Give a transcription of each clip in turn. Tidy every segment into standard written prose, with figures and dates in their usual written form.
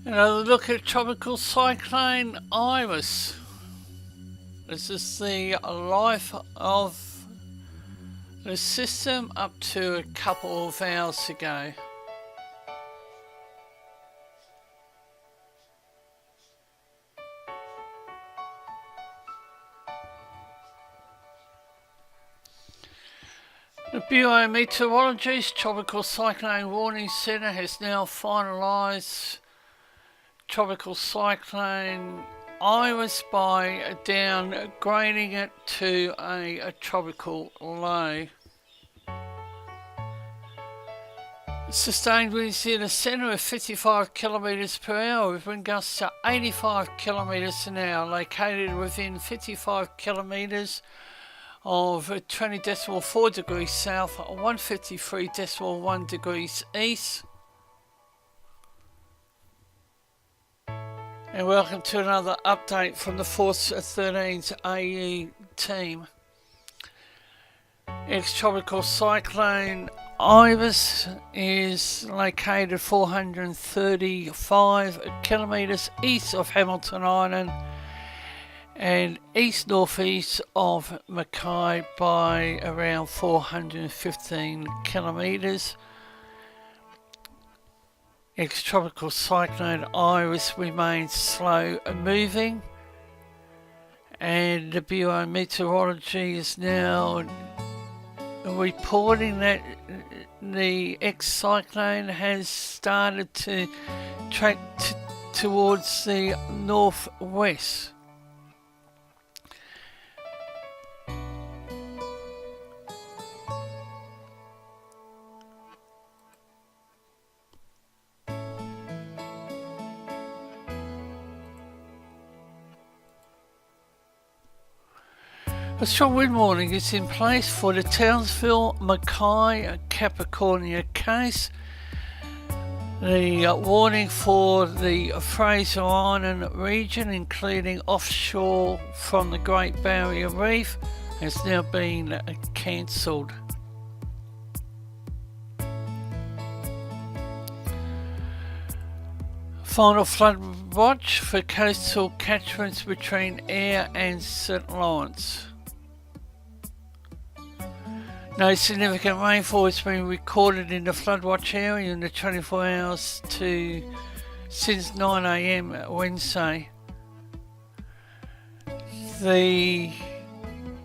Another look at Tropical Cyclone Iris. This is the life of the system up to a couple of hours ago. The Bureau of Meteorology's Tropical Cyclone Warning Centre has now finalised Tropical Cyclone Iris by downgrading it to a tropical low. Sustained winds near the centre of 55 km per hour with wind gusts to 85 km an hour, located within 55 km of 20.4 degrees south, 153.1 degrees east. And welcome to another update from the Force 13's AE team. Ex-tropical cyclone Iris is located 435 kilometres east of Hamilton Island and east-northeast of Mackay by around 415 kilometres. Ex-tropical cyclone Iris remains slow moving, and the Bureau of Meteorology is now reporting that the ex-cyclone has started to track towards the northwest. A strong wind warning is in place for the Townsville, Mackay, Capricornia case. The warning for the Fraser Island region, including offshore from the Great Barrier Reef, has now been cancelled. Final flood watch for coastal catchments between Ayr and St Lawrence. No significant rainfall has been recorded in the flood watch area in the 24 hours since 9 a.m. Wednesday. The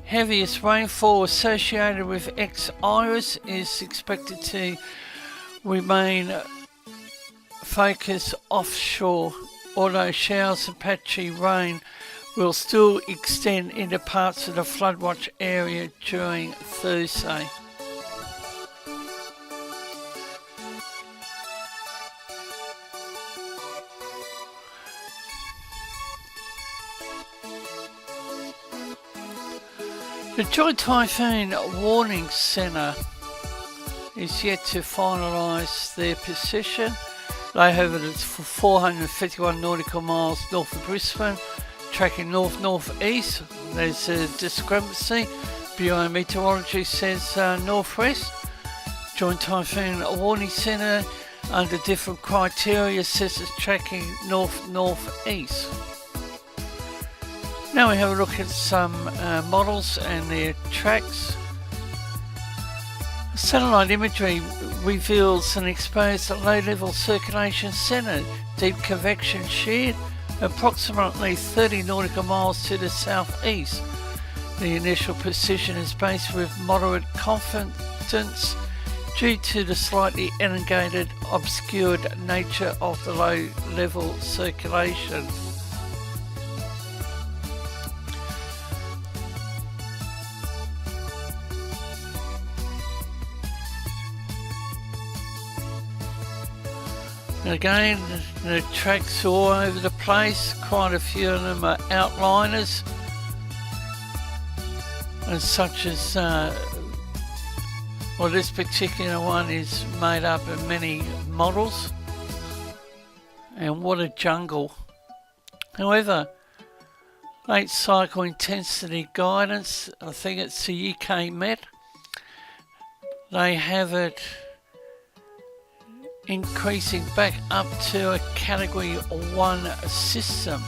heaviest rainfall associated with Iris is expected to remain focused offshore, although showers and patchy rain will still extend into parts of the flood watch area during Thursday. The Joint Typhoon Warning Centre is yet to finalise their position. They have it at 451 nautical miles north of Brisbane, tracking north-northeast. There's a discrepancy. Bureau of Meteorology says northwest. Joint Typhoon Warning Centre, under different criteria, says it's tracking north-northeast. Now we have a look at some models and their tracks. Satellite imagery reveals an exposed low-level circulation centre, deep convection shear, approximately 30 nautical miles to the southeast. The initial position is based with moderate confidence due to the slightly elongated, obscured nature of the low-level circulation. Again, the tracks are all over the place. Quite a few of them are outliners, and such as this particular one is made up of many models, and what a jungle. However, late cycle intensity guidance, I think it's the UK Met, they have it increasing back up to a Category 1 system.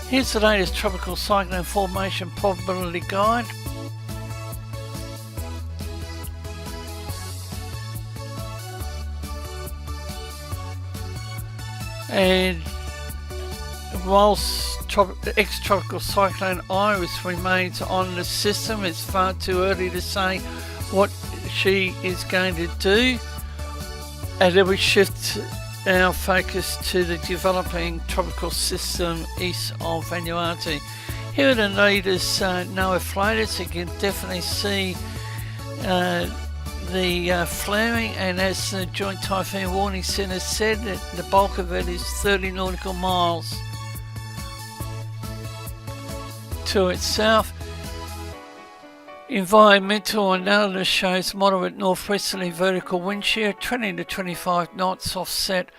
Here's the latest Tropical Cyclone Formation Probability Guide. And whilst ex-Tropical Cyclone Iris remains on the system, it's far too early to say what she is going to do, and then we shift our focus to the developing tropical system east of Vanuatu. Here are the latest NOAA floaters. You can definitely see the flaring, and as the Joint Typhoon Warning Centre said, the bulk of it is 30 nautical miles to its south. Environmental analysis shows moderate northwesterly vertical wind shear 20 to 25 knots, offset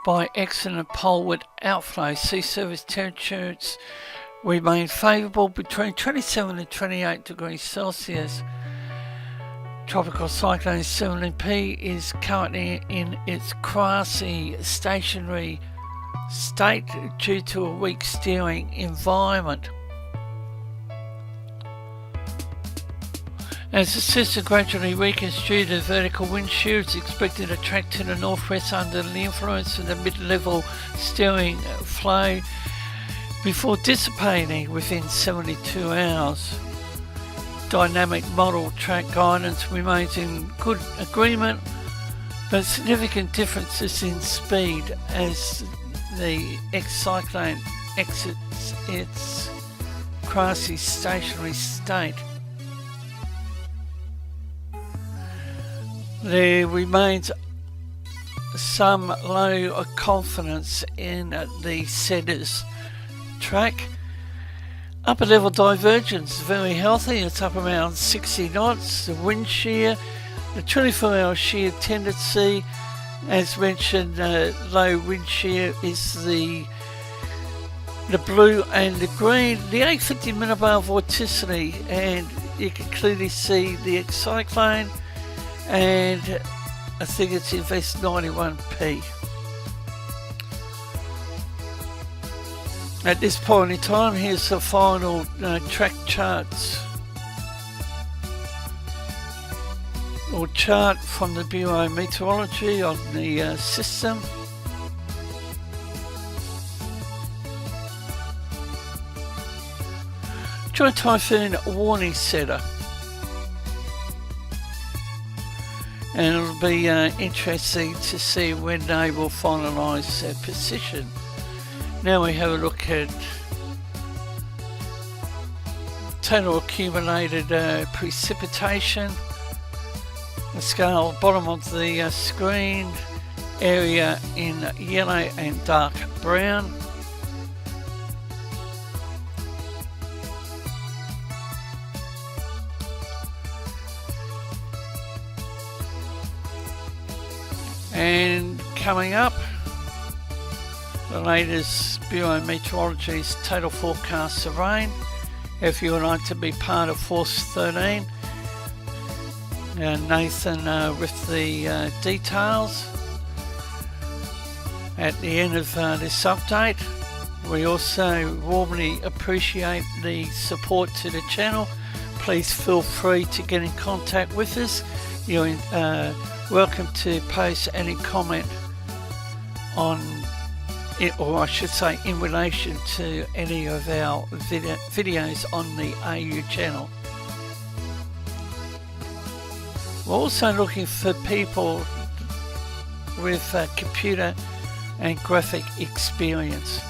by excellent poleward outflow. Sea surface temperatures remain favourable between 27 and 28 degrees Celsius. Tropical Cyclone 17P is currently in its quasi-stationary state due to a weak steering environment. As the system gradually weakens due to vertical wind shear, it's expected to track to the northwest under the influence of the mid-level steering flow before dissipating within 72 hours. Dynamic model track guidance remains in good agreement, but significant differences in speed as the ex-cyclone exits its quasi-stationary state. There remains some low confidence in the centre's track. Upper level divergence very healthy, it's up around 60 knots. The wind shear, the 24-hour shear tendency, as mentioned, low wind shear is the blue and the green. The 850 millibar vorticity, and you can clearly see the ex-cyclone, and I think it's Invest 91p. At this point in time, here's the final track charts or chart from the Bureau of Meteorology on the system. Joint Typhoon Warning Centre. And it'll be interesting to see when they will finalise their position. Now we have a look at total accumulated precipitation. The scale bottom of the screen, area in yellow and dark brown. And coming up, the latest Bureau of Meteorology's total forecast of rain. If you would like to be part of Force 13, Nathan with the details at the end of this update. We also warmly appreciate the support to the channel. Please feel free to get in contact with us. You're welcome to post any comment on it, or I should say in relation to any of our videos on the AU channel. We're also looking for people with computer and graphic experience.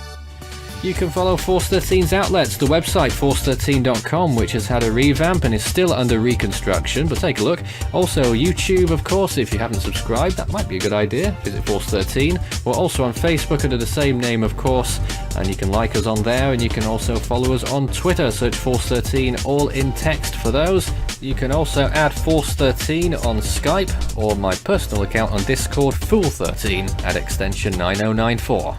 You can follow Force 13's outlets, the website force13.com, which has had a revamp and is still under reconstruction, but take a look. Also YouTube, of course, if you haven't subscribed, that might be a good idea. Visit Force 13. We're also on Facebook under the same name, of course, and you can like us on there, and you can also follow us on Twitter. Search Force 13, all in text for those. You can also add Force 13 on Skype, or my personal account on Discord, Fool13, at extension 9094.